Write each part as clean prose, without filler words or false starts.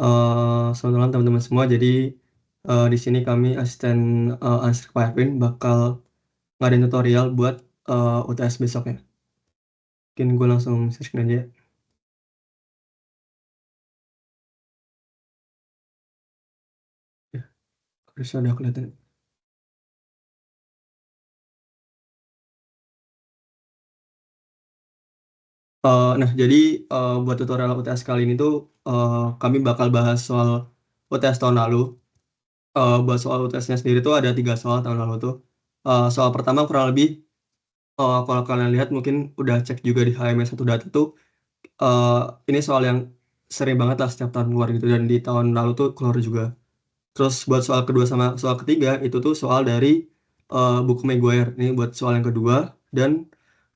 Selamat malam teman-teman semua. Jadi, di sini kami asisten, Ansri Pak Erwin bakal ngadain tutorial buat, UTS besok ya. Mungkin gue langsung share aja ya. Ya, harusnya udah kelihatan. Nah jadi, buat tutorial UTS kali ini tuh, kami bakal bahas soal UTS tahun lalu. Buat soal UTS-nya sendiri tuh ada 3 soal tahun lalu tuh. Soal pertama kurang lebih, kalau kalian lihat mungkin udah cek juga di HMS1 Data tuh, eee, ini soal yang sering banget lah setiap tahun keluar gitu dan di tahun lalu tuh keluar juga. Terus buat soal kedua sama soal ketiga itu tuh soal dari, buku Maguire. Ini buat soal yang kedua dan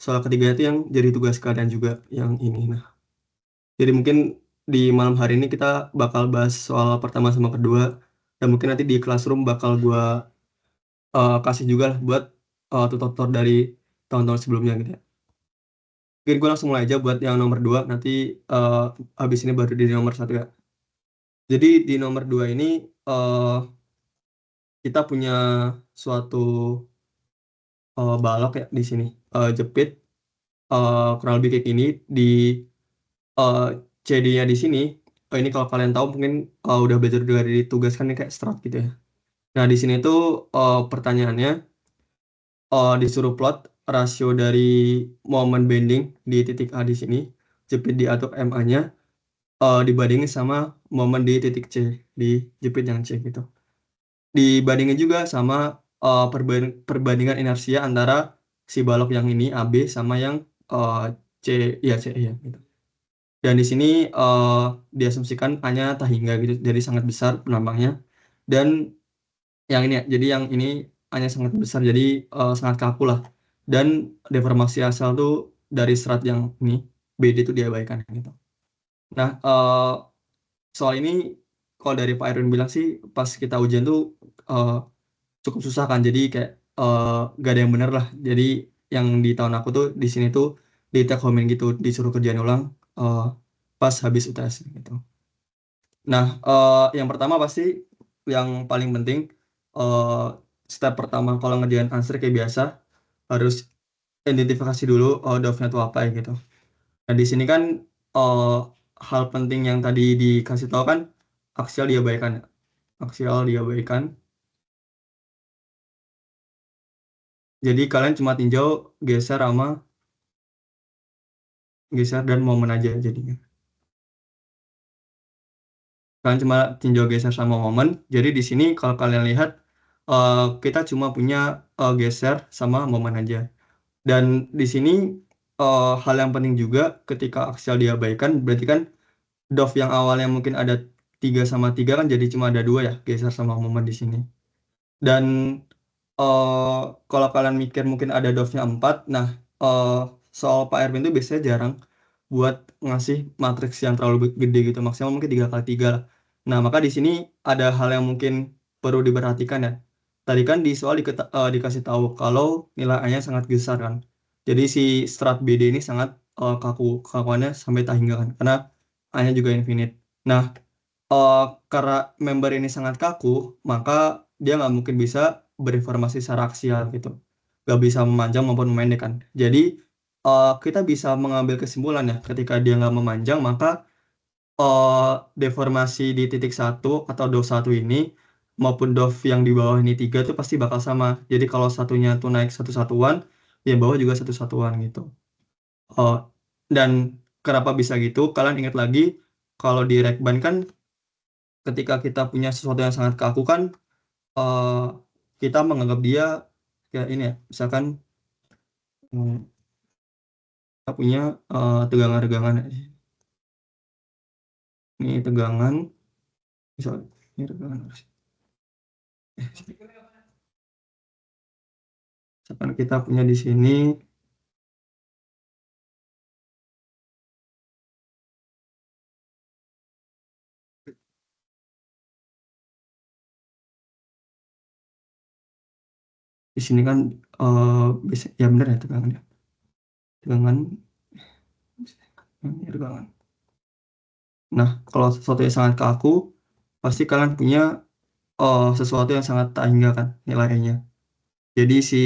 soal ketiga itu yang jadi tugas kalian juga yang ini. Nah, jadi mungkin di malam hari ini kita bakal bahas soal pertama sama kedua dan mungkin nanti di classroom bakal gua, kasih juga lah buat, tutor-tutor dari tahun-tahun sebelumnya gitu ya. Mungkin gue langsung mulai aja buat yang nomor 2 nanti, habis ini baru di nomor satu ya. Jadi di nomor 2 ini, kita punya suatu, balok ya di sini, jepit, kurang lebih kayak gini di, eee, CD-nya di sini, ini kalau kalian tahu mungkin, udah belajar dari tugas kan ini kayak strat gitu ya. Nah di sini tuh, pertanyaannya, disuruh plot rasio dari momen bending di titik A di sini, jepit di A atau MA-nya, dibandingin sama momen di titik C, di jepit yang C gitu. Dibandingin juga sama, perbandingan inersia antara si balok yang ini AB sama yang, C iya C iya gitu. Dan di sini, diasumsikan A-nya tak hingga gitu, jadi sangat besar penambangnya. Dan yang ini ya, jadi yang ini A-nya sangat besar, jadi, sangat kaku lah. Dan deformasi asal tuh dari serat yang ini, BD itu diabaikan gitu. Nah, soal ini kalau dari Pak Erwin bilang sih pas kita ujian tuh, eee cukup susah kan, jadi kayak, nggak ada yang bener lah. Jadi yang di tahun aku tuh di sini tuh di take home-in gitu, disuruh kerjain ulang, eee, pas habis UTS gitu. Nah, yang pertama pasti yang paling penting, eee, step pertama kalau ngerjain answer kayak biasa, harus identifikasi dulu, DOF-nya itu apa ya gitu. Nah di sini kan, eee, hal penting yang tadi dikasih tahu kan aksial diabaikan ya, aksial diabaikan. Jadi kalian cuma tinjau geser dan momen aja jadinya. Kalian cuma tinjau geser sama momen, jadi di sini kalau kalian lihat, kita cuma punya, geser sama momen aja. Dan di sini, hal yang penting juga ketika aksial diabaikan, berarti kan DOF yang awalnya mungkin ada 3 sama 3 kan jadi cuma ada 2 ya, geser sama momen di sini. Dan, kalau kalian mikir mungkin ada DOF-nya 4, nah, soal Pak Erwin tuh biasanya jarang buat ngasih matriks yang terlalu gede gitu, maksimal mungkin 3 kali 3 lah. Nah, maka di sini ada hal yang mungkin perlu diperhatikan ya. Tadi kan di soal dikasih tahu kalau nilai A-nya sangat besar kan. Jadi si strat BD ini sangat, kaku, kekakuannya sampai tak hingga kan, karena A-nya juga infinite. Nah, karena member ini sangat kaku, maka dia nggak mungkin bisa berinformasi secara aksial gitu. Nggak bisa memanjang maupun memendek kan. Jadi, kita bisa mengambil kesimpulan ya, ketika dia nggak memanjang, maka, deformasi di titik satu atau DOF satu ini, maupun DOF yang di bawah ini 3 itu pasti bakal sama. Jadi kalau satunya tuh naik satu satuan, yang bawah juga satu satuan gitu. Eee, dan kenapa bisa gitu, kalian ingat lagi kalau di Rekban kan ketika kita punya sesuatu yang sangat kaku kan, eee, kita menganggap dia kayak ini ya, misalkan, kita punya, tegangan-regangan ya, ini tegangan, misal ini tegangan misalkan kita punya di sini kan, bisa ya bener ya tegangan ya, tegangan ini tegangan. Nah, kalau sesuatu yang sangat kaku, pasti kalian punya sesuatu yang sangat tak hingga kan nilainya. Jadi si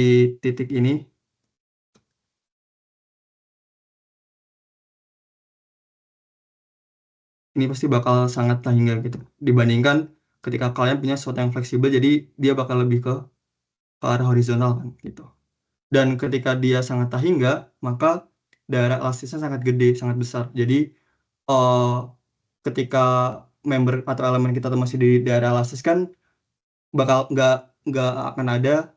titik ini pasti bakal sangat tak hingga gitu. Dibandingkan ketika kalian punya sesuatu yang fleksibel, jadi dia bakal lebih ke arah horizontal kan gitu. Dan ketika dia sangat tak hingga, maka daerah elastisnya sangat gede, sangat besar. Jadi eh, ketika member atau elemen kita tuh masih di daerah elastis kan bakal nggak akan ada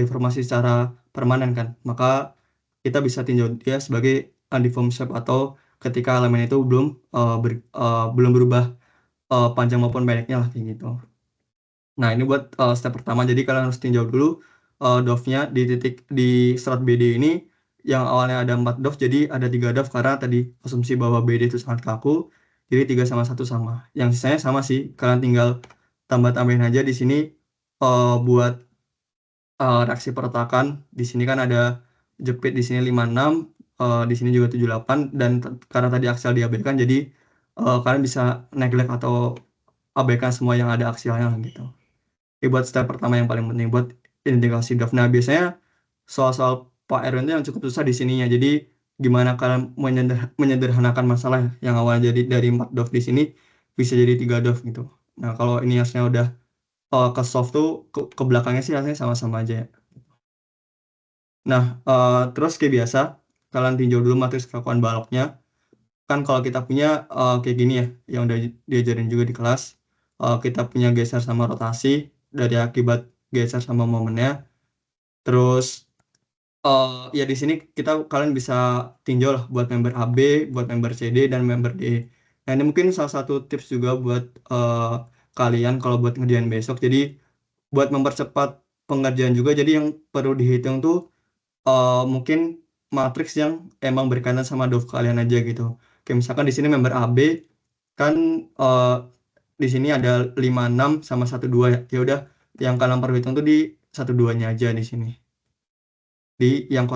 deformasi secara permanen kan. Maka kita bisa tinjau dia sebagai undeformed shape atau ketika elemen itu belum berubah panjang maupun pendeknya lah kayak gitu. Nah, ini buat step pertama. Jadi kalian harus tinjau dulu dove-nya di titik di serat BD ini yang awalnya ada 4 dove jadi ada 3 dove karena tadi asumsi bahwa BD itu sangat kaku. Jadi 3 sama satu sama. Yang sisanya sama sih. Kalian tinggal tambah-tambahin aja di sini buat reaksi peretakan. Di sini kan ada jepit di sini 56, di sini juga 78 dan karena tadi aksial diabaikan jadi kalian bisa neglect atau abaikan semua yang ada aksialnya gitu. Ini buat step pertama yang paling penting buat integrasi draft. Nah, biasanya soal-soal Pak Erwin itu yang cukup susah di sininya. Jadi gimana kalian menyederhanakan masalah yang awalnya jadi dari 4 draft di sini bisa jadi 3 draft gitu. Nah, kalau ini hasilnya udah ke soft tuh ke belakangnya sih hasilnya sama-sama aja ya. Nah, terus kayak biasa kalian tinjau dulu matriks kekakuan baloknya. Kan kalau kita punya kayak gini ya, yang udah diajarin juga di kelas, kita punya geser sama rotasi dari akibat geser sama momennya. Terus ya di sini kalian bisa tinjau lah buat member AB, buat member CD dan member D. Nah, ini mungkin salah satu tips juga buat kalian kalau buat ngerjain besok. Jadi buat mempercepat pengerjaan juga. Jadi yang perlu dihitung tuh mungkin matriks yang emang berkaitan sama dov kalian aja gitu. Kayak misalkan di sini member AB kan di sini ada 56 sama 12 ya. Ya udah yang kalian perlu hitung tuh di 12-nya aja di sini. Di yang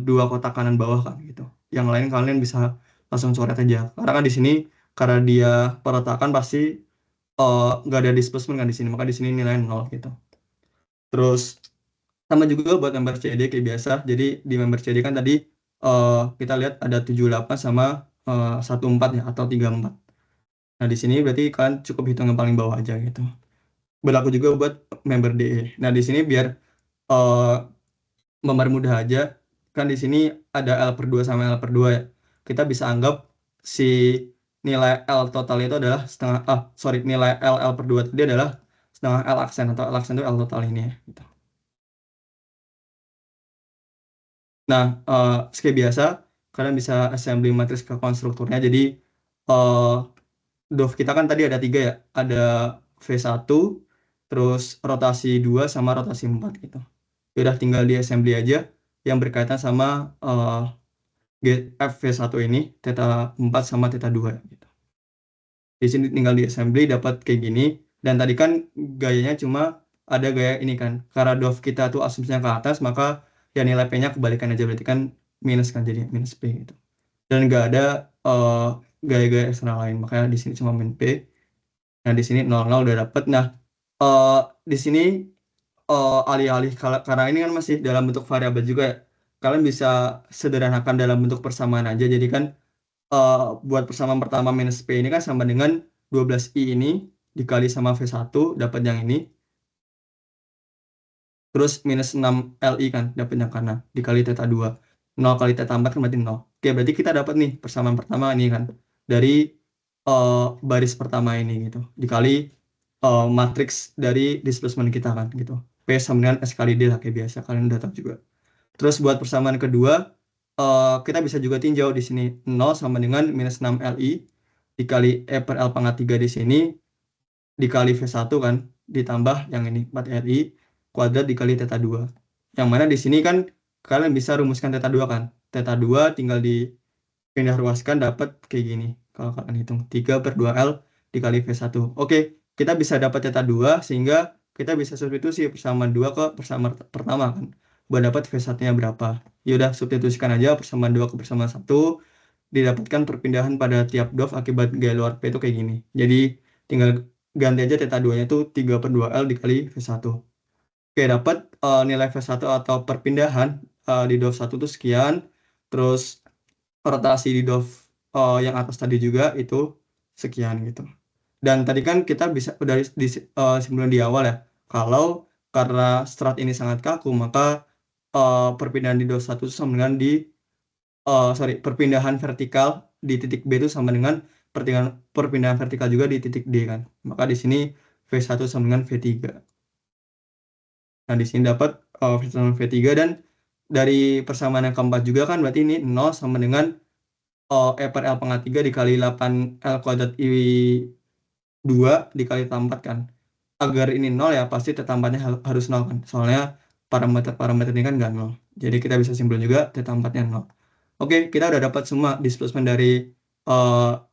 dua kotak kanan bawah kan gitu. Yang lain kalian bisa langsung coret aja. Karena kan di sini karena dia perletakan pasti nggak ada displacement kan di sini. Maka di sini nilai 0 gitu. Terus sama juga buat member CD kayak biasa. Jadi di member CD kan tadi kita lihat ada 78 sama 14 ya atau 34. Nah, di sini berarti kalian cukup hitung yang paling bawah aja gitu. Berlaku juga buat member DE. Nah, di sini biar eh, mempermudah aja, kan di sini ada L per 2 sama L per 2 ya. Kita bisa anggap si nilai L total itu adalah nilai L per 2 tadi adalah setengah L aksen atau L aksen itu L total ini ya. Gitu. Nah, seperti biasa, kalian bisa assembly matriks ke konstrukturnya. Jadi, eh dov kita kan tadi ada 3 ya. Ada V1, terus rotasi 2 sama rotasi 4 gitu. Ya udah tinggal di assembly aja yang berkaitan sama FV1 ini, theta 4 sama theta 2 gitu. Di sini tinggal di assembly dapat kayak gini. Dan tadi kan gayanya cuma ada gaya ini kan. Karena dov kita tuh asumsinya ke atas, maka ya nilai P-nya kebalikan aja. Berarti kan minus kan jadi minus P gitu. Dan nggak ada eh, gaya-gaya eksternal lain. Makanya di sini cuma min P. Nah, di sini 0,0 udah dapet. Nah, eh, di sini alih-alih karena ini kan masih dalam bentuk variabel juga ya. Kalian bisa sederhanakan dalam bentuk persamaan aja. Jadi kan eh, buat persamaan pertama minus P ini kan sama dengan 12I ini dikali sama V1 dapat yang ini. Terus minus 6Li kan dapat yang kanan dikali theta 2. 0 kali theta 4 kan berarti 0. Oke, berarti kita dapat nih persamaan pertama ini kan. Dari eh, baris pertama ini gitu. Dikali matriks dari displacement kita kan gitu. P sama dengan S kali D lah kayak biasa. Kalian udah tahu juga. Terus buat persamaan kedua, kita bisa juga tinjau di sini 0 sama dengan minus 6Li dikali E per L pangkat 3 di sini dikali V1 kan ditambah yang ini 4Li kuadrat dikali theta 2. Yang mana di sini kan kalian bisa rumuskan theta 2 kan. Theta 2 tinggal dipindah ruaskan dapat kayak gini. Kalau kalian hitung 3 per 2L dikali V1. Oke, kita bisa dapat theta 2 sehingga kita bisa substitusi persamaan 2 ke persamaan pertama kan. Buat dapat V1-nya berapa. Ya udah substitusikan aja persamaan 2 ke persamaan 1. didapatkan perpindahan pada tiap DOF akibat gaya luar P itu kayak gini. Jadi tinggal ganti aja theta 2-nya itu 3/2L dikali V1. Oke, dapat nilai V1 atau perpindahan di DOF 1 itu sekian. Terus rotasi di DOF yang atas tadi juga itu sekian gitu. Dan tadi kan kita bisa udah simpulkan di awal ya, kalau karena strat ini sangat kaku, maka perpindahan di DOF 1 itu sama dengan perpindahan vertikal di titik B itu sama dengan perpindahan vertikal juga di titik D kan. Maka di sini V1 sama dengan V3. Nah, di sini dapat V1 sama V3 dan dari persamaan yang keempat juga kan berarti ini 0 sama dengan E per L pangkat 3 dikali 8L kuadrat I 2 dikali theta 4 kan. Agar ini 0 ya pasti theta 4-nya harus 0 kan. Soalnya parameter-parameter ini kan nggak 0. Jadi kita bisa simpulkan juga theta 4-nya 0. Oke, kita udah dapat semua displacement dari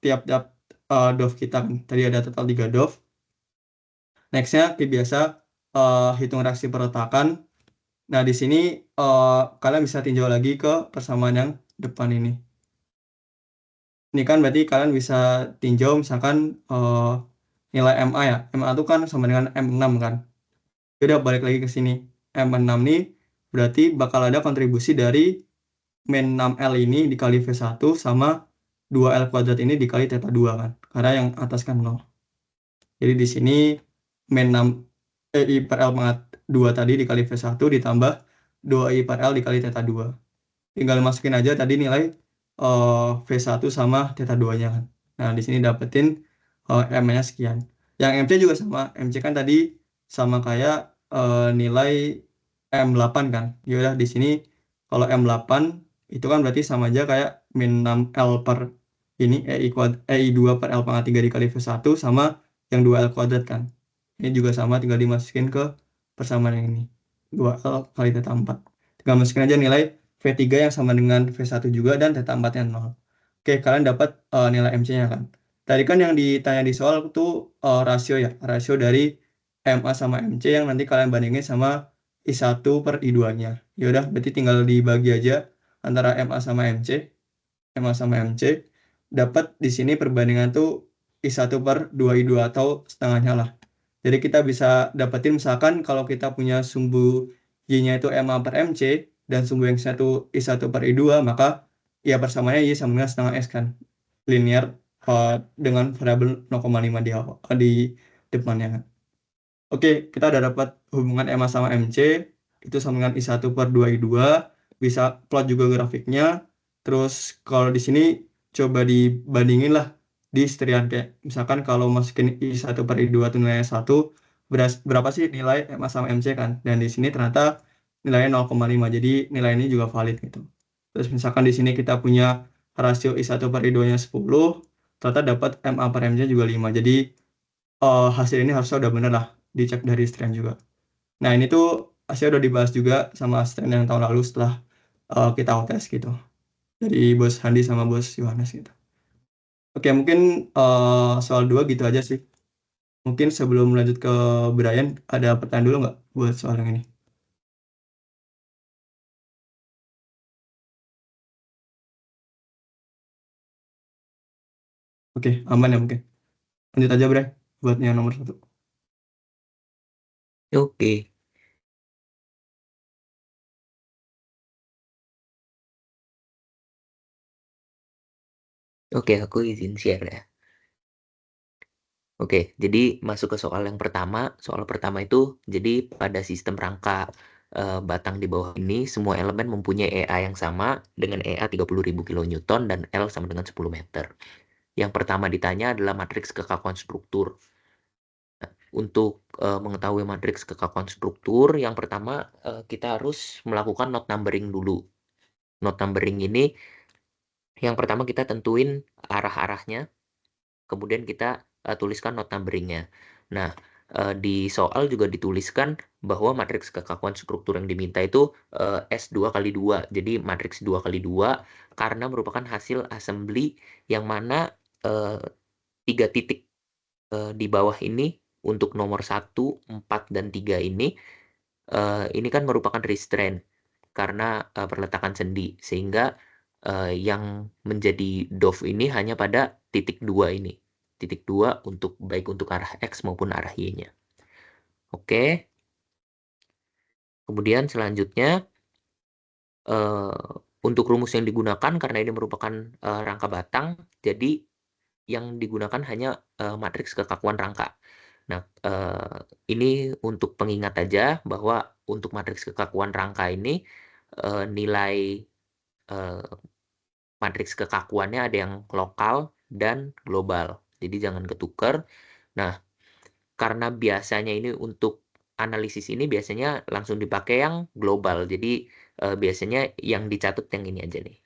tiap-tiap DOF kita kan. Tadi ada total 3 DOF. Nextnya kayak biasa hitung reaksi perletakan. Nah, di sini kalian bisa tinjau lagi ke persamaan yang depan ini. Ini kan berarti kalian bisa tinjau misalkan nilai MA ya. MA itu kan sama dengan M6 kan. Udah balik lagi ke sini. M6 nih berarti bakal ada kontribusi dari min 6L ini dikali V1 sama 2L kuadrat ini dikali theta 2 kan. Karena yang atas kan 0. Jadi di sini min 6 I per L pangkat 2 tadi dikali V1 ditambah 2I per L dikali theta 2. Tinggal masukin aja tadi nilai V1 sama theta 2-nya kan. Nah, di sini dapetin M-nya sekian. Yang MC juga sama. MC kan tadi sama kayak nilai M8 kan. Ya udah di sini kalau M8 itu kan berarti sama aja kayak min 6L per ini EI 2 per L pangkat 3 dikali V1 sama yang 2L kuadrat kan. Ini juga sama, tinggal dimasukin ke persamaan yang ini. 2L kali theta 4. Tinggal masukin aja nilai V3 yang sama dengan V1 juga dan theta 4-nya 0. Oke, kalian dapat nilai MC-nya kan. Tadi kan yang ditanya di soal itu rasio ya. Rasio dari MA sama MC yang nanti kalian bandingin sama I1 per I2-nya. Ya udah, berarti tinggal dibagi aja antara MA sama MC. MA sama MC. Dapat di sini perbandingan tuh I1 per 2I2 atau setengahnya lah. Jadi kita bisa dapetin misalkan kalau kita punya sumbu Y-nya itu MA per MC dan sumbu X-nya itu I1 per I2, maka ya persamaannya Y sama dengan setengah S kan. Linear dengan variabel 0,5 di depannya kan. Oke, kita udah dapat hubungan MA sama MC, itu sama dengan I1 per 2I2, bisa plot juga grafiknya. Terus kalau di sini coba dibandingin lah di setrian kayak misalkan kalau masukin I1 per I2 itu nilainya 1, berapa sih nilai MA sama MC kan? Dan di sini ternyata nilainya 0,5, jadi nilai ini juga valid gitu. Terus misalkan di sini kita punya rasio I1 per I2-nya 10, ternyata dapat MA per MC juga 5. Jadi hasil ini harusnya udah bener lah, dicek dari strand juga. Nah, ini tuh hasilnya udah dibahas juga sama strand yang tahun lalu setelah kita tes gitu. Dari Bos Handi sama Bos Yohanes gitu. Oke, mungkin soal 2 gitu aja sih. Mungkin sebelum lanjut ke Brian, ada pertanyaan dulu nggak buat soal yang ini? Oke, aman ya mungkin. Lanjut aja, Brian, buat yang nomor 1. Oke, oke, aku izin share ya. Oke, jadi masuk ke soal yang pertama. Soal pertama itu, jadi pada sistem rangka batang di bawah ini, semua elemen mempunyai EA yang sama dengan EA 30.000 kN dan L sama dengan 10 meter. Yang pertama ditanya adalah matriks kekakuan struktur. Untuk mengetahui matriks kekakuan struktur, yang pertama kita harus melakukan not numbering dulu. Not numbering ini, yang pertama kita tentuin arah-arahnya, kemudian kita tuliskan not numberingnya. Nah, di soal juga dituliskan bahwa matriks kekakuan struktur yang diminta itu S2 kali 2. Jadi matriks 2 kali 2 karena merupakan hasil assembly yang mana 3 titik di bawah ini untuk nomor 1, 4, dan 3 ini kan merupakan restraint karena perletakan sendi. Sehingga yang menjadi dov ini hanya pada titik 2 ini. Titik 2 baik untuk arah X maupun arah Y-nya. Oke. Kemudian selanjutnya untuk rumus yang digunakan karena ini merupakan rangka batang, jadi yang digunakan hanya matriks kekakuan rangka. Nah, ini untuk pengingat aja bahwa untuk matriks kekakuan rangka ini nilai matriks kekakuannya ada yang lokal dan global. Jadi jangan ketuker. Nah, karena biasanya ini untuk analisis ini biasanya langsung dipakai yang global. Jadi biasanya yang dicatat yang ini aja nih.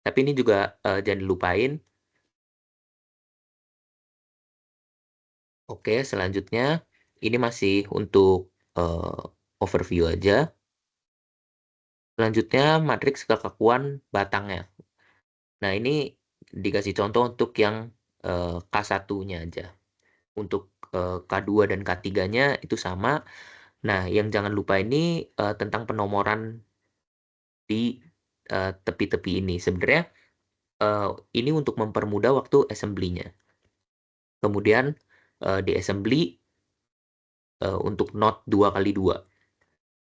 Tapi ini juga jangan dilupain. Oke, selanjutnya ini masih untuk overview aja. Selanjutnya matriks kekakuan batangnya. Nah, ini dikasih contoh untuk yang K1-nya aja. Untuk K2 dan K3-nya itu sama. Nah, yang jangan lupa ini tentang penomoran di tepi-tepi ini. Sebenarnya ini untuk mempermudah waktu assembly-nya. Kemudian di assembly untuk not 2x2.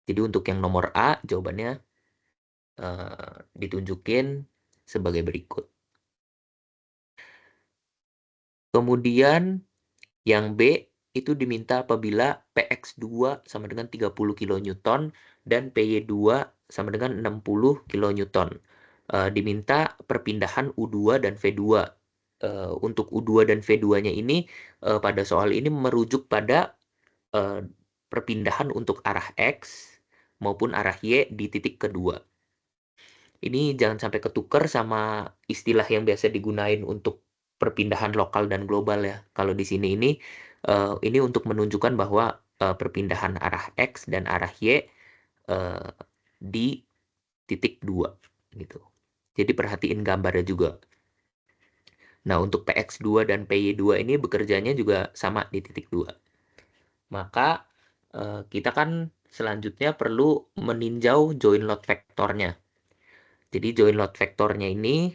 Jadi untuk yang nomor A, jawabannya ditunjukin sebagai berikut. Kemudian yang B itu diminta apabila PX2 sama dengan 30 kN dan PY2 sama dengan 60 kN. Diminta perpindahan U2 dan V2. Untuk U2 dan V2-nya ini pada soal ini merujuk pada perpindahan untuk arah X maupun arah Y di titik kedua. Ini jangan sampai ketuker sama istilah yang biasa digunain untuk perpindahan lokal dan global ya. Kalau di sini ini untuk menunjukkan bahwa perpindahan arah X dan arah Y di titik 2 gitu. Jadi perhatiin gambarnya juga. Nah, untuk PX2 dan PY2 ini bekerjanya juga sama di titik 2. Maka kita kan selanjutnya perlu meninjau join load vektornya. Jadi join load vektornya ini,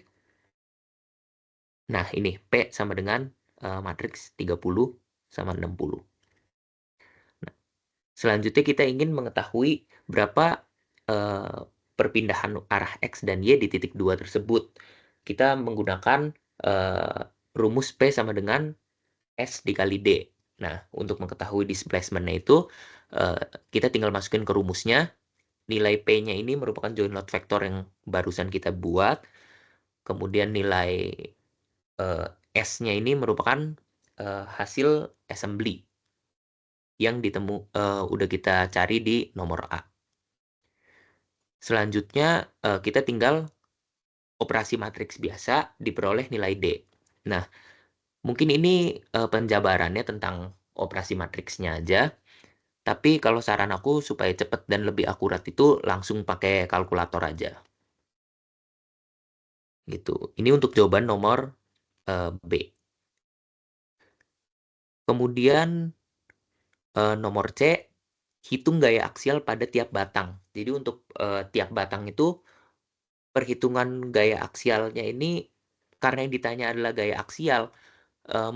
nah ini P sama dengan matriks 30 sama 60. Nah, selanjutnya kita ingin mengetahui berapa perpindahan arah X dan Y di titik 2 tersebut. Kita menggunakan rumus P sama dengan S dikali D. Nah, untuk mengetahui displacement-nya itu, kita tinggal masukin ke rumusnya. Nilai P-nya ini merupakan join load vector yang barusan kita buat. Kemudian nilai S-nya ini merupakan hasil assembly yang udah kita cari di nomor A. Selanjutnya, kita tinggal operasi matriks biasa diperoleh nilai D. Nah, mungkin ini penjabarannya tentang operasi matriksnya aja. Tapi kalau saran aku supaya cepat dan lebih akurat itu langsung pakai kalkulator aja. Gitu. Ini untuk jawaban nomor B. Kemudian nomor C, hitung gaya aksial pada tiap batang. Jadi untuk tiap batang itu perhitungan gaya aksialnya ini karena yang ditanya adalah gaya aksial,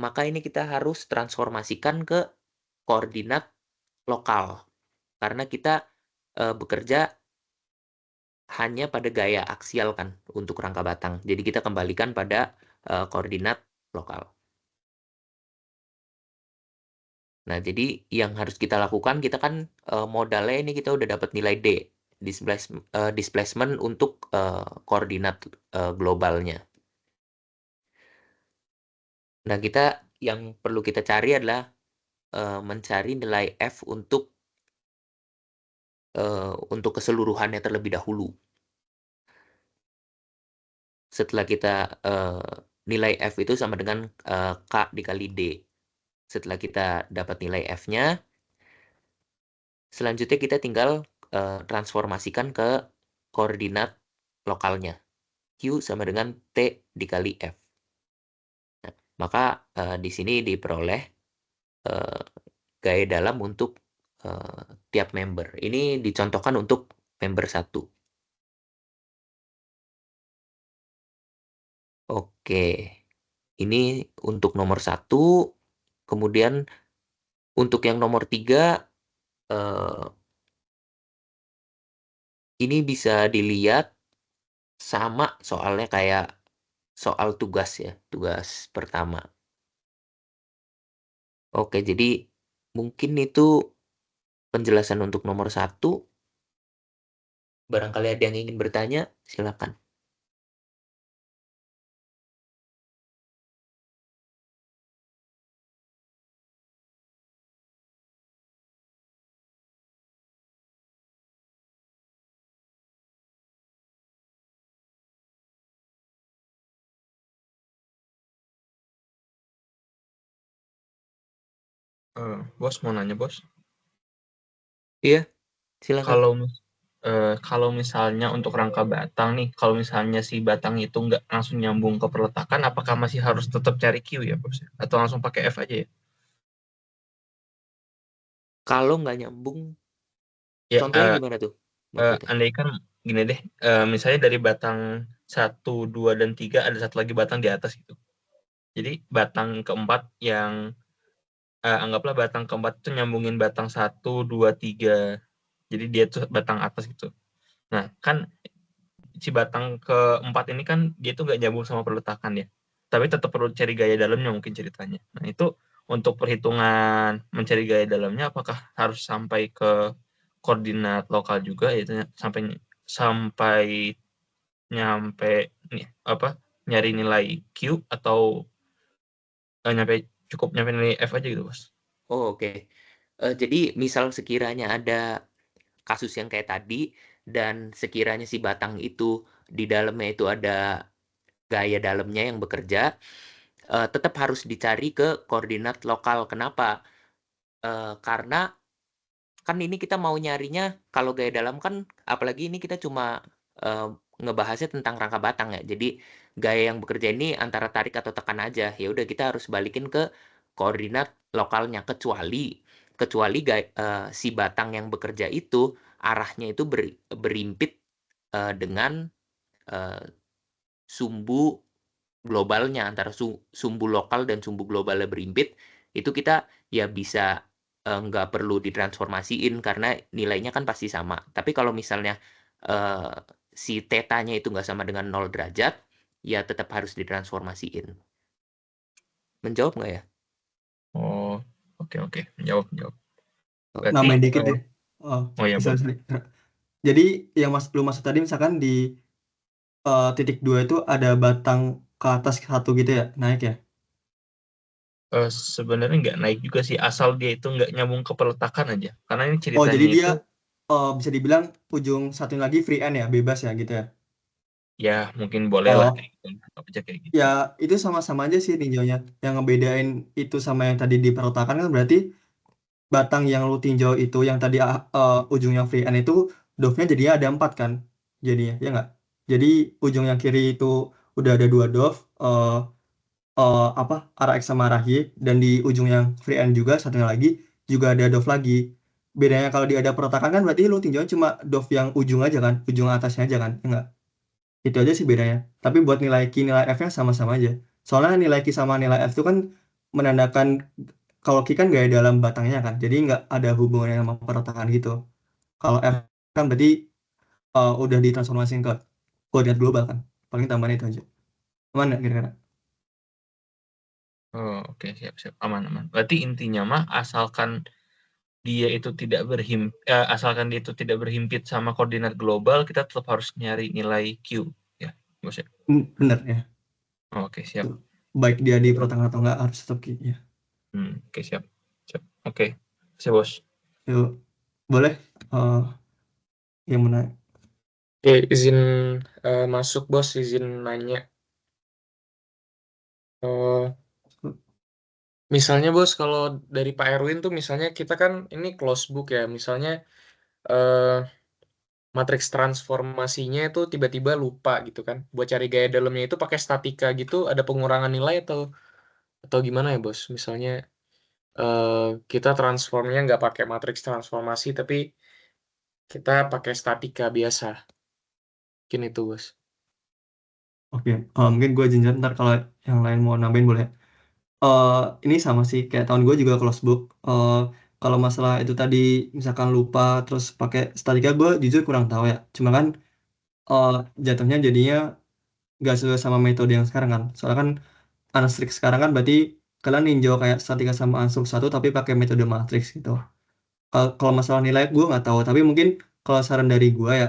maka ini kita harus transformasikan ke koordinat lokal. Karena kita bekerja hanya pada gaya aksial kan untuk rangka batang. Jadi kita kembalikan pada koordinat lokal. Nah, jadi yang harus kita lakukan, kita kan modalnya ini kita udah dapat nilai D, displacement untuk koordinat globalnya. Nah, yang perlu kita cari adalah mencari nilai F untuk keseluruhannya terlebih dahulu. Setelah kita nilai F itu sama dengan K dikali D. Setelah kita dapat nilai F-nya, selanjutnya kita tinggal transformasikan ke koordinat lokalnya. Q sama dengan T dikali F. Nah, maka di sini diperoleh gaya dalam untuk tiap member. Ini dicontohkan untuk member 1. Oke, ini untuk nomor 1, kemudian untuk yang nomor 3, eh, ini bisa dilihat sama soalnya kayak soal tugas ya, tugas pertama. Oke, jadi mungkin itu penjelasan untuk nomor 1. Barangkali ada yang ingin bertanya, silakan. Bos mau nanya bos, Iya, silakan. kalau misalnya untuk rangka batang nih, kalau misalnya si batang itu nggak langsung nyambung ke peletakan, apakah masih harus tetap cari Q ya bos? Atau langsung pakai F aja ya? Kalau nggak nyambung, Ya, contohnya gimana tuh maksudnya? andaikan gini deh, misalnya dari batang 1, 2, dan 3 ada satu lagi batang di atas gitu. Jadi batang keempat yang anggaplah batang keempat itu nyambungin batang 1, 2, 3. Jadi dia tuh batang atas gitu. Nah, kan si batang keempat ini kan dia tuh nggak nyambung sama peletakan ya. Tapi tetap perlu cari gaya dalamnya mungkin ceritanya. Nah, itu untuk perhitungan mencari gaya dalamnya apakah harus sampai ke koordinat lokal juga yaitu sampai sampai nyampe nih apa nyari nilai Q atau nyampe cukup nyampe nilai F aja gitu, Bos. Oh, oke. Jadi misal sekiranya ada kasus yang kayak tadi, dan sekiranya si batang itu di dalamnya itu ada gaya dalamnya yang bekerja, tetap harus dicari ke koordinat lokal. Kenapa? Karena kan ini kita mau nyarinya kalau gaya dalam kan, apalagi ini kita cuma eh, ngebahasnya tentang rangka batang ya. Jadi gaya yang bekerja ini antara tarik atau tekan aja. Ya udah kita harus balikin ke koordinat lokalnya, kecuali si batang yang bekerja itu arahnya itu berimpit dengan eh, sumbu globalnya, antara sumbu lokal dan sumbu globalnya berimpit, itu kita ya bisa nggak perlu ditransformasiin karena nilainya kan pasti sama. Tapi kalau misalnya eh, si tetanya itu nggak sama dengan 0 derajat, ya tetap harus ditransformasiin. Menjawab nggak ya? Oh, oke oke, menjawab menjawab. Berarti Nambahin dikit deh. Oh, oh ya bisa, boleh. bisa. Jadi yang lu maksud tadi misalkan di titik 2 itu ada batang ke atas satu gitu ya, naik ya? Sebenarnya nggak naik juga sih, asal dia itu nggak nyambung ke peletakan aja. Karena ini Oh, jadi ceritanya dia itu bisa dibilang ujung satunya lagi free end ya, bebas ya gitu ya? ya mungkin boleh lah Oh, kayak gitu, anggap aja kayak gitu. ya itu sama-sama aja sih tinjaunya. Yang ngebedain itu sama yang tadi diperletakkan kan berarti batang yang lu tinjau itu yang tadi ujungnya free end itu dove-nya jadinya ada 4 kan? Jadinya, ya nggak? Jadi ujung yang kiri itu udah ada 2 dove, apa arah X sama arah Y, dan di ujung yang free end juga satunya lagi juga ada dove lagi. Bedanya kalau dia ada perletakan kan berarti lu tinjau cuma dove yang ujung aja kan, ujung atasnya aja kan, ya nggak? Itu aja sih bedanya. Tapi buat nilai Q nilai F nya sama-sama aja. Soalnya nilai Q sama nilai F itu kan menandakan kalau Q kan gaya dalam batangnya kan, jadi nggak ada hubungannya sama perletakan gitu. Kalau F kan berarti udah ditransformasiin ke koordinat global kan. Paling tambahan itu aja. Mana kira-kira? Oh, oke, siap siap, aman aman. Berarti intinya mah asalkan dia itu tidak berhimpit sama koordinat global, kita tetap harus nyari nilai Q ya, bos ya. Bener ya. Oh, oke siap. Tuh. Baik dia di pertengahan atau enggak harus tetap Q ya. Oke siap siap. Oke, siap bos. Yuk, boleh yang mana? Oke, izin masuk bos, izin nanya. Eh, Misalnya bos, kalau dari Pak Erwin tuh misalnya kita kan ini close book ya, misalnya eh, matriks transformasinya itu tiba-tiba lupa gitu kan. Buat cari gaya dalamnya itu pakai statika gitu, ada pengurangan nilai atau gimana ya bos? Misalnya eh, kita transformnya nggak pakai matriks transformasi, tapi kita pakai statika biasa. Mungkin itu bos. Oke, mungkin gue jenjang ntar kalau yang lain mau nambahin boleh. Ini sama sih kayak tahun gue juga close book. Kalau masalah itu tadi misalkan lupa terus pakai statika gue jujur kurang tahu ya. Cuma kan eh, jatuhnya jadinya gak sesuai sama metode yang sekarang kan. Soalnya kan Unstrict sekarang kan berarti kalian ninjau kayak statika sama Unstruct satu tapi pakai metode matrix gitu. Kalau masalah nilai gue nggak tahu, tapi mungkin kalau saran dari gue ya,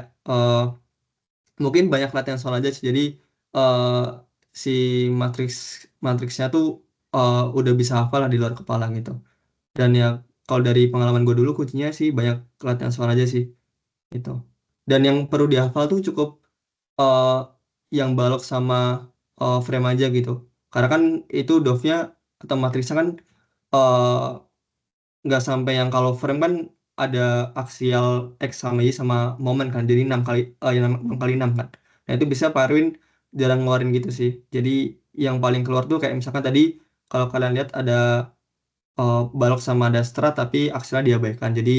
mungkin banyak latihan soal aja sih. Jadi eh, si matriksnya tuh udah bisa hafal lah di luar kepala gitu. Dan ya kalau dari pengalaman gue dulu kuncinya sih banyak latihan soal aja sih gitu. Dan yang perlu dihafal tuh cukup eh, yang balok sama frame aja gitu. Karena kan itu dove-nya atau matriksnya kan eh, nggak sampai yang kalau frame kan ada aksial X sama Y sama momen kan. Jadi 6 kali 6 kali 6 kan. Nah, itu bisa Pak Erwin jarang ngeluarin gitu sih. Jadi yang paling keluar tuh kayak misalkan tadi kalau kalian lihat ada balok sama ada strat tapi aksialnya diabaikan. Jadi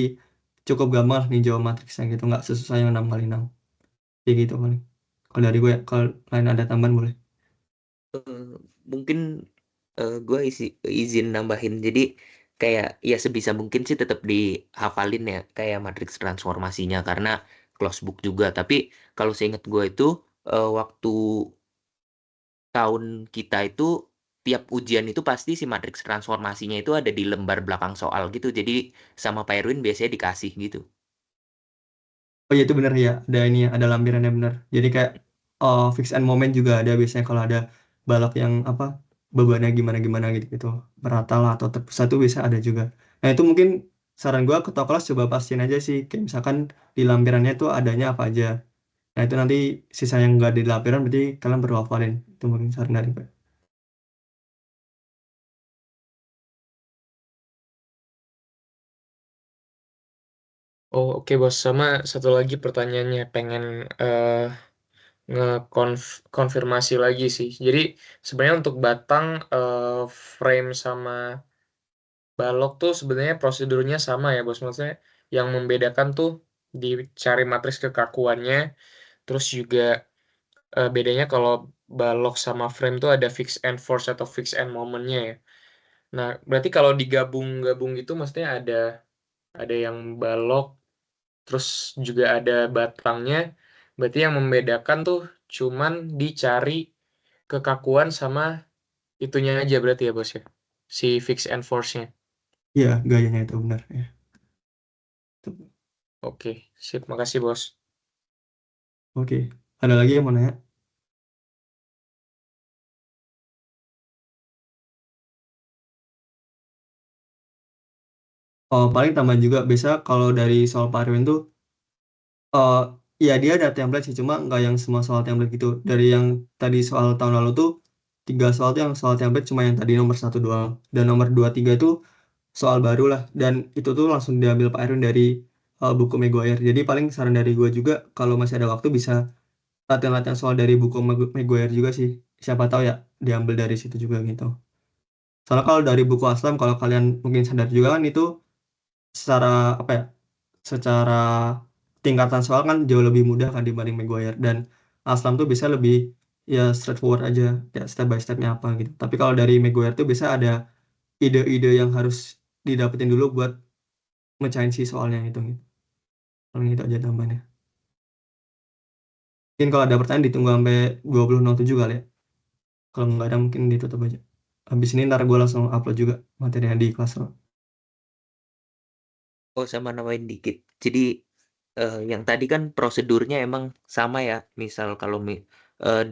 cukup gampang lah ninjau matriksnya gitu, nggak sesusah yang 6 kali 6. Kayak gitu paling. Kalau dari gue ya, kalau lain ada tambahan boleh. Mungkin gue izin nambahin. Jadi kayak ya sebisa mungkin sih tetap dihafalin ya kayak matriks transformasinya karena close book juga. Tapi kalau seingat gue itu waktu tahun kita itu tiap ujian itu pasti si matriks transformasinya itu ada di lembar belakang soal gitu. Jadi sama Pak Erwin biasanya dikasih gitu. Oh iya itu bener ya, ada ini ya, ada lampirannya bener. Jadi kayak fix and moment juga ada biasanya kalau ada balok yang apa bebannya gimana-gimana gitu-gitu. Merata lah atau terpusat itu bisa ada juga. Nah itu mungkin saran gua ke kelas coba pastiin aja sih. Kayak misalkan di lampirannya itu adanya apa aja. Nah itu nanti sisa yang nggak di lampiran berarti kalian perlu hafalin. Itu mungkin saran dari gue. Oh, oke bos. Sama satu lagi pertanyaannya, pengen eh ngekonfirmasi lagi sih. Jadi sebenarnya untuk batang, frame sama balok tuh sebenarnya prosedurnya sama ya bos. Maksudnya yang membedakan tuh dicari matriks kekakuannya, terus juga bedanya kalau balok sama frame tuh ada fix and force atau fix and momentnya ya. Nah, berarti kalau digabung-gabung gitu maksudnya ada yang balok, terus juga ada batangnya. Berarti yang membedakan tuh cuman dicari kekakuan sama itunya aja berarti ya bos ya. Si fix and force-nya. Iya gayanya itu benar ya. Tuh. Oke, sip. Makasih bos. Oke, ada lagi yang mau nanya? Oh, paling tambahan juga biasa kalau dari soal Parwin tuh eh ya dia ada template sih cuma nggak yang semua soal template gitu. Dari yang tadi soal tahun lalu tuh 3 soal tuh yang soal template cuma yang tadi nomor 1 doang dan nomor 2 3 itu soal baru lah dan itu tuh langsung diambil Pak Erwin dari buku Maguire. Jadi paling saran dari gue juga kalau masih ada waktu bisa latihan-latihan soal dari buku Maguire juga sih. Siapa tahu ya diambil dari situ juga gitu. Soalnya kalau dari buku Aslam kalau kalian mungkin sadar juga kan itu secara apa ya secara tingkatan soal kan jauh lebih mudah kan dibanding Maguire dan Aslam tuh bisa lebih ya straightforward aja ya step by stepnya apa gitu tapi kalau dari Maguire tuh bisa ada ide-ide yang harus didapetin dulu buat mecahin si soalnya gitu. Paling itu aja tambahannya. Mungkin kalau ada pertanyaan ditunggu sampai 20.07 kali ya. Kalau nggak ada mungkin ditutup aja. Habis ini ntar gue langsung upload juga materinya di kelas. Oh, sama nambahin dikit. Jadi yang tadi kan prosedurnya emang sama ya. Misal kalau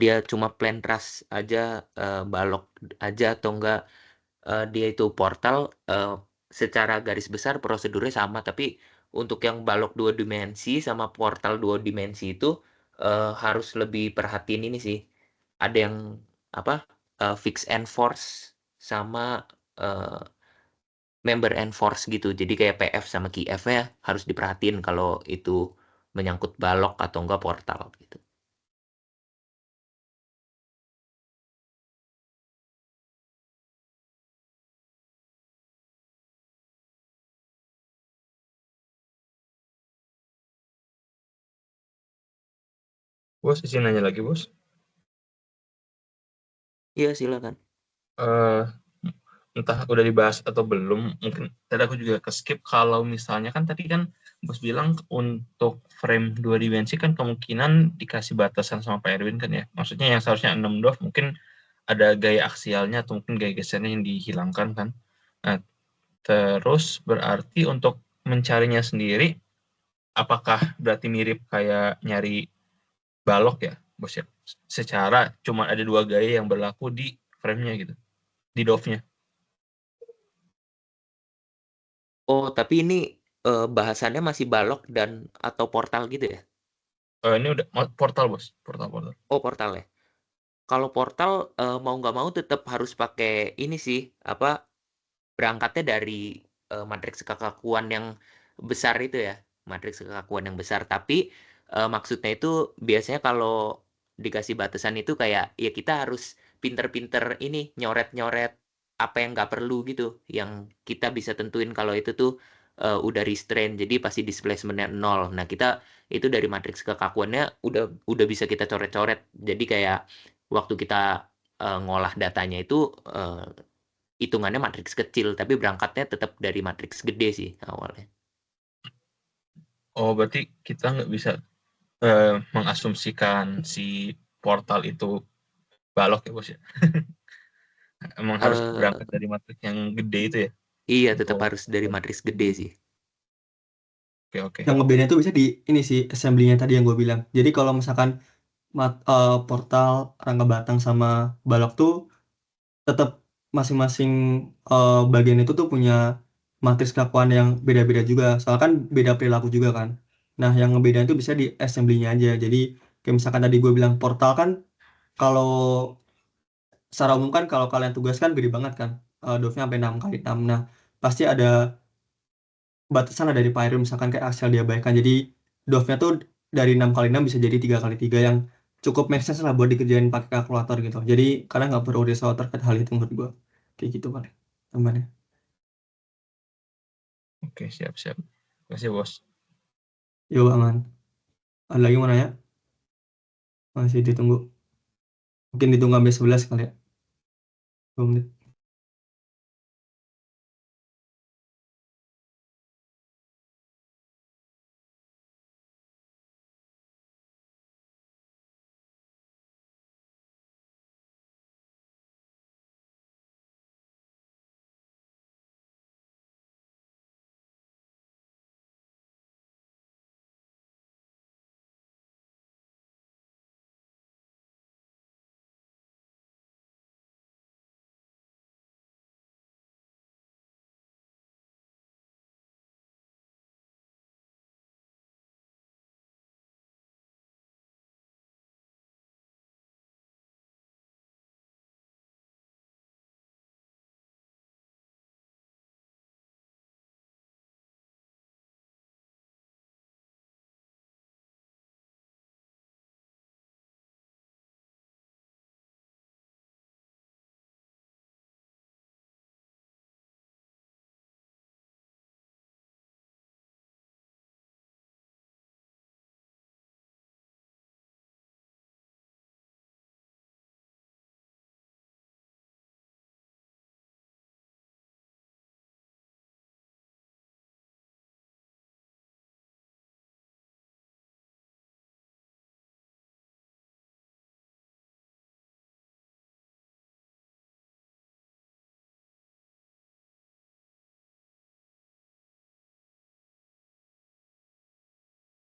dia cuma plan trust aja, balok aja atau enggak dia itu portal, secara garis besar prosedurnya sama. Tapi untuk yang balok 2 dimensi sama portal 2 dimensi itu harus lebih perhatiin ini sih. Ada yang apa fix and force sama eh, member enforce gitu. Jadi kayak PF sama KF-nya harus diperhatiin kalau itu menyangkut balok atau enggak portal gitu. Bos, izin nanya lagi bos. Iya, silakan. Eh, entah udah dibahas atau belum, mungkin tadi aku juga ke-skip kalau misalnya kan tadi kan Bos bilang untuk frame 2 dimensi kan kemungkinan dikasih batasan sama Pak Erwin kan ya. Maksudnya yang seharusnya 6 dwarf mungkin ada gaya aksialnya atau mungkin gaya gesernya yang dihilangkan kan. Nah, terus berarti untuk mencarinya sendiri, apakah berarti mirip kayak nyari balok ya, Bos ya? Secara cuma ada 2 gaya yang berlaku di frame-nya gitu, di dwarf-nya. Oh, tapi ini bahasannya masih balok dan atau portal gitu ya? Ini udah portal, Bos. Portal. Oh, portal ya. Kalau portal mau nggak mau tetap harus pakai ini sih, apa berangkatnya dari matriks kekakuan yang besar itu ya, matriks kekakuan yang besar. Tapi maksudnya itu biasanya kalau dikasih batasan itu kayak ya kita harus pinter-pinter ini nyoret-nyoret apa yang nggak perlu gitu, yang kita bisa tentuin kalau itu tuh udah restrain, jadi pasti displacementnya 0. Nah kita itu dari matriks kekakuannya udah bisa kita coret-coret. Jadi kayak waktu kita ngolah datanya itu hitungannya matriks kecil, tapi berangkatnya tetap dari matriks gede sih awalnya. Oh, berarti kita nggak bisa mengasumsikan si portal itu balok ya, Bos ya? Emang harus Eh, berangkat dari matriks yang gede itu ya? iya, tetap Untuk harus dari matriks gede sih. oke. Yang ngebedain itu bisa di ini sih assembly-nya tadi yang gue bilang. Jadi kalau misalkan portal, rangka batang sama balok tuh tetap masing-masing bagian itu tuh punya matriks kelakuan yang beda-beda juga. Soalnya kan beda perilaku juga kan. Nah, yang ngebedain itu bisa di assembly-nya aja. Jadi kayak misalkan tadi gue bilang portal kan kalau secara umum kan kalau kalian tugas kan gede banget kan. Dove-nya sampai 6 kali 6. Nah, pasti ada batasan lah dari Pyro misalkan kayak Axel diabaikan. Jadi Dove-nya tuh dari 6 kali 6 bisa jadi 3 kali 3 yang cukup make sense lah buat dikerjain pakai kalkulator gitu. Jadi kalian nggak perlu risau terkait hal itu menurut gue. Kayak gitu paling temannya. Oke, siap. Terima kasih, Bos. Yo aman. Ada lagi mau nanya? Masih ditunggu. Mungkin ditunggu sampai 11 kali ya. 2 menit.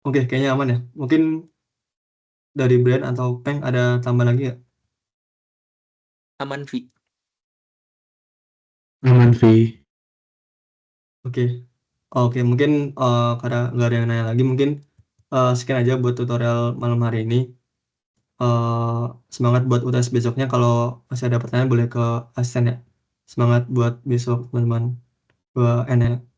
Oke, kayaknya aman ya. Mungkin dari Brand atau Peng ada tambah lagi ya? Aman, Vi. Aman, Vi. Oke. Oke, mungkin karena nggak ada yang nanya lagi, mungkin sekian aja buat tutorial malam hari ini. Eh, Semangat buat UTS besoknya. Kalau masih ada pertanyaan boleh ke asisten ya. Semangat buat besok teman-teman. Gua N ya.